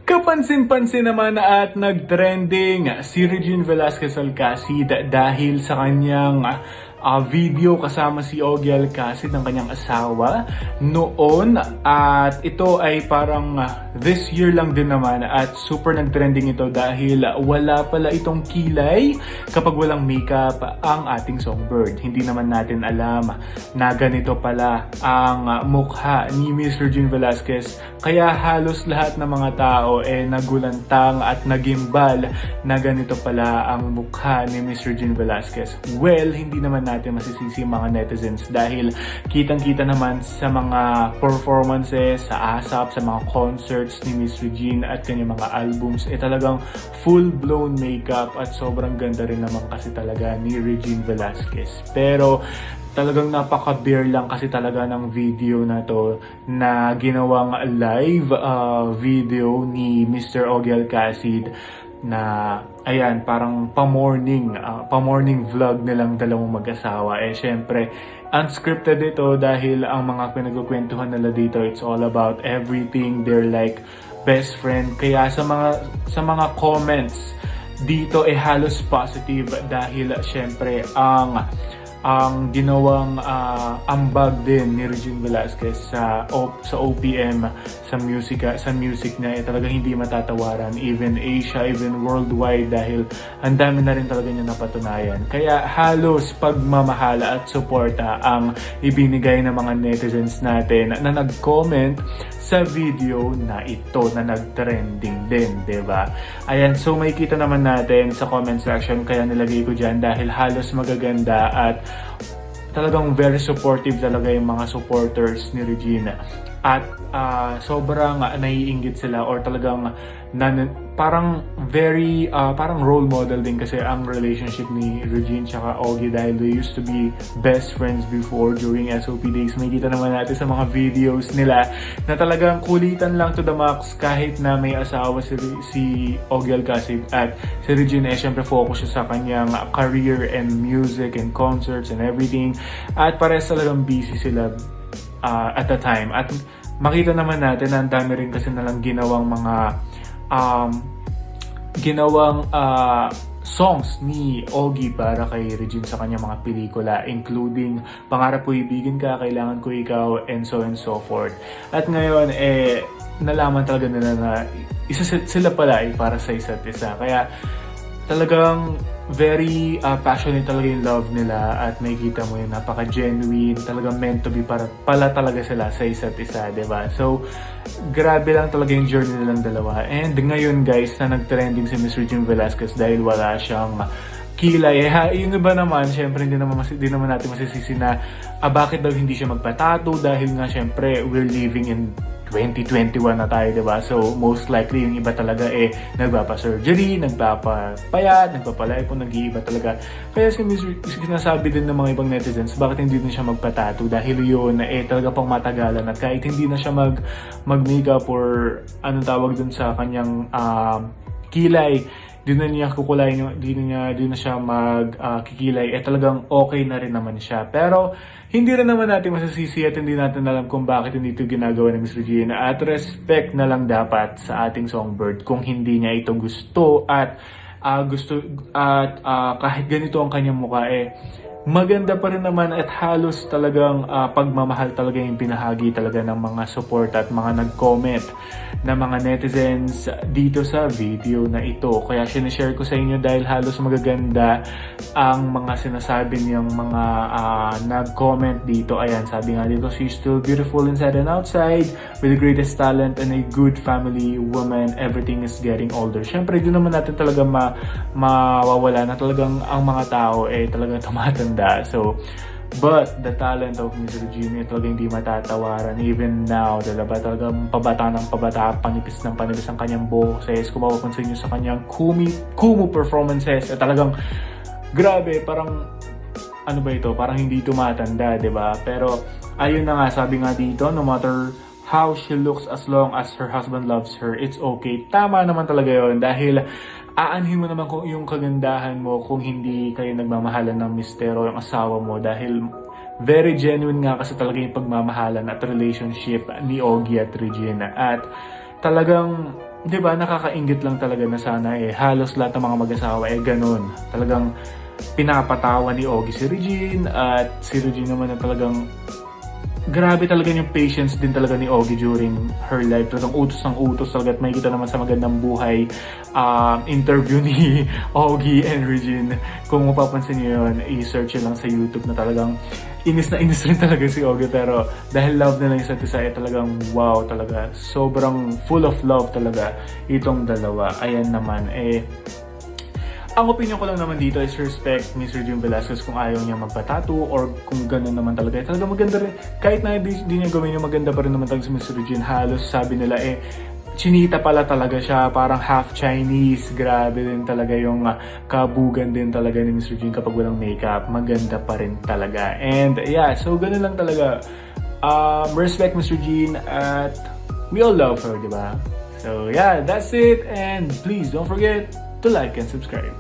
Kapansin-pansin naman at nag-trending si Regine Velasquez Alcacid dahil sa kanyang video kasama si Ogie Alcacid ng kanyang asawa noon, at ito ay parang this year lang din naman at super nag-trending ito dahil wala pala itong kilay kapag walang makeup ang ating songbird. Hindi naman natin alam na ganito pala ang mukha ni Miss Regine Velasquez, kaya halos lahat ng mga tao nagulantang at nagimbal na ganito pala ang mukha ni Miss Regine Velasquez. Well, hindi naman natin masisisi mga netizens dahil kitang-kita naman sa mga performances, sa ASAP, sa mga concerts ni Miss Regine at kanyang mga albums, talagang full-blown makeup at sobrang ganda rin naman kasi talaga ni Regine Velasquez. Pero talagang napaka-bare lang kasi talaga ng video na to na ginawang live video ni Mr. Ogie Alcacid na ayan, parang pa-morning vlog nilang dalawang mag-asawa. Syempre, unscripted ito dahil ang mga pinagkukwentuhan nila dito, it's all about everything. They're like best friend. Kaya sa mga comments dito halos positive dahil syempre ang ginawang ambag din ni Regine Velasquez sa OPM, sa music niya talaga hindi matatawaran, even Asia, even worldwide, dahil ang dami na rin talaga niya napatunayan. Kaya halos pagmamahala at suporta ang ibinigay ng mga netizens natin na nag-comment sa video na ito na nag-trending din, diba? Ayan, so makikita naman natin sa comment section, kaya nilagay ko dyan dahil halos magaganda at talagang very supportive talaga yung mga supporters ni Regina. At sobrang naiinggit sila or talagang parang very parang role model din kasi ang relationship ni Regine tsaka Ogie dahil they used to be best friends before during SOP days. Makikita naman natin sa mga videos nila na talagang kulitan lang to the max kahit na may asawa si Ogie Alcacid, at si Regine syempre focus siya sa kanyang career and music and concerts and everything, at parehas talagang busy sila at the time. At makita naman natin na ang dami rin kasi nalang ginawang mga songs ni Ogie para kay Regine sa kanyang mga pelikula, including Pangarap Ko Ibigin Ka, Kailangan Ko Ikaw, and so forth. At ngayon nalaman talaga nila na sila pala para sa isa't isa. Kaya talagang very passionate talaga yung love nila, at makikita mo yun, napaka-genuine, talagang meant to be pala talaga sila sa isa't isa, diba? So, grabe lang talaga yung journey nilang dalawa. And ngayon guys, na nag-trending si Miss Regine Velasquez dahil wala siyang kilay. Yung iba naman, syempre hindi naman natin masisisi na bakit daw hindi siya magpatato, dahil nga syempre we're living in 2021 na tayo, diba? So, most likely, yung iba talaga nagpapa-surgery, nagpapapayat, nagpapalaipon, nag-iiba talaga. Kaya sinasabi din ng mga ibang netizens, bakit hindi din siya magpatato? Dahil yun, talaga pang matagalan, at kahit hindi na siya mag-makeup or anong tawag dun sa kanyang kilay, di na niya kukulayin, di na siya magkikilay, talagang okay na rin naman siya. Pero hindi rin naman natin masasisi at hindi natin alam kung bakit hindi ito ginagawa ni Miss Regina, at respect na lang dapat sa ating songbird kung hindi niya ito gusto, at kahit ganito ang kanyang mukha, maganda pa rin naman, at halos talagang pagmamahal talaga yung pinahagi talaga ng mga support at mga nag-comment na mga netizens dito sa video na ito. Kaya sinishare ko sa inyo dahil halos magaganda ang mga sinasabi niyang mga nag-comment dito. Ayan, sabi nga dito, she's still beautiful inside and outside, with the greatest talent and a good family woman. Everything is getting older. Syempre, di naman natin talaga mawawala na talagang ang mga tao talagang tumatanda. So, but the talent of Miss Regine talagang hindi matatawaran even now. Diba? Talagang pabata ng pabata, panipis ng panipis ang kanyang boses. Kung mapapansin nyo sa kanyang Kumu performances, talagang grabe, parang ano ba ito? Parang hindi tumatanda, diba? Pero ayun na nga, sabi nga dito, no matter how she looks, as long as her husband loves her, it's okay. Tama naman talaga yun, dahil aanhin mo naman kung yung kagandahan mo kung hindi kayo nagmamahalan ng mistero yung asawa mo, dahil very genuine nga kasi talaga yung pagmamahalan at relationship ni Ogie at Regina. At talagang 'di ba, nakakainggit lang talaga na sana halos lahat ng mga mag-asawa ganun. Talagang pinapatawa ni Ogie si Regine at si Regine naman na talagang grabe talaga yung patience din talaga ni Ogie during her life. Talagang utos ng utos talaga at makikita naman sa Magandang Buhay interview ni Ogie and Regine. Kung mapapansin niyo yun, i-search yun lang sa YouTube na talagang inis na inis rin talaga si Ogie. Pero dahil love nila isa't isa, talagang wow talaga. Sobrang full of love talaga itong dalawa. Ayan naman, ang opinion ko lang naman dito is respect Miss Regine Velasquez kung ayaw niya magpa-tattoo or kung gano'n naman talaga. Talaga maganda rin. Kahit na di niya gawin yung maganda pa rin naman talaga si Miss Regine. Halos sabi nila chinita pala talaga siya. Parang half Chinese. Grabe din talaga yung kabugan din talaga ni Miss Regine kapag walang makeup. Maganda pa rin talaga. And yeah, so gano'n lang talaga. Respect Miss Regine at we all love her, di ba? So yeah, that's it. And please don't forget to like and subscribe.